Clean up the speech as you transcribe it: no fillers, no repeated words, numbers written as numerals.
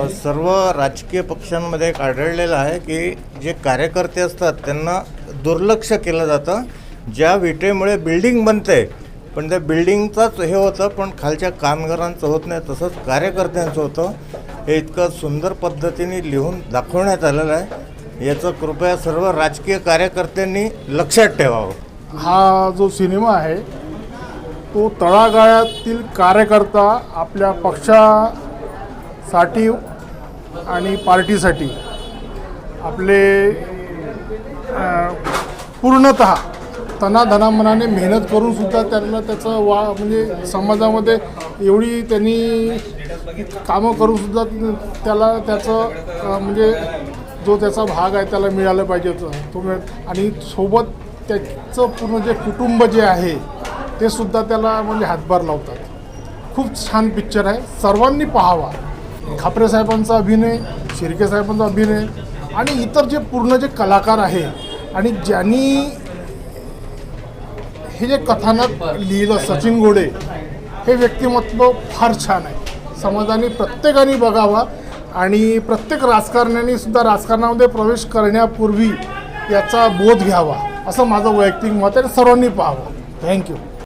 सर्व राजकीय पक्षांमध्ये एक आढळलेलं आहे की जे कार्यकर्ते असतात त्यांना दुर्लक्ष केलं जातं. ज्या विटेमुळे बिल्डिंग बनते पण त्या बिल्डिंगचाच हे होतं पण खालच्या कामगारांचं होत नाही, तसंच कार्यकर्त्यांचं होतं. हे इतकं सुंदर पद्धतीने लिहून दाखवण्यात आलेलं आहे. याचं कृपया सर्व राजकीय कार्यकर्त्यांनी लक्षात ठेवावं. हा जो सिनेमा आहे तो तळागाळातील कार्यकर्ता आपल्या पक्षासाठी आणि पार्टीसाठी आपले पूर्णतः तनाधनामनाने मेहनत करूनसुद्धा त्यांना त्याचं म्हणजे समाजामध्ये एवढी त्यांनी कामं करूनसुद्धा त्याला त्याचं म्हणजे जो त्याचा भाग आहे त्याला मिळालं पाहिजे तो आणि सोबत त्याचं पूर्ण जे कुटुंब जे आहे ते सुद्धा त्याला म्हणजे हातभार लावतात. खूप छान पिक्चर आहे, सर्वांनी पाहावा. खापरे साहेबांचा अभिनय, शिर्के साहेबांचा अभिनय आणि इतर जे पूर्ण जे कलाकार आहे आणि ज्यांनी हे जे कथानक लिहिलं सचिन घोडे, हे व्यक्तिमत्व फार छान आहे. समाजाने प्रत्येकाने बघावा आणि प्रत्येक राजकारण्याने सुद्धा राजकारणामध्ये प्रवेश करण्यापूर्वी याचा बोध घ्यावा असं माझं वैयक्तिक मत आहे. सर्वांनी पाहावं. थँक्यू.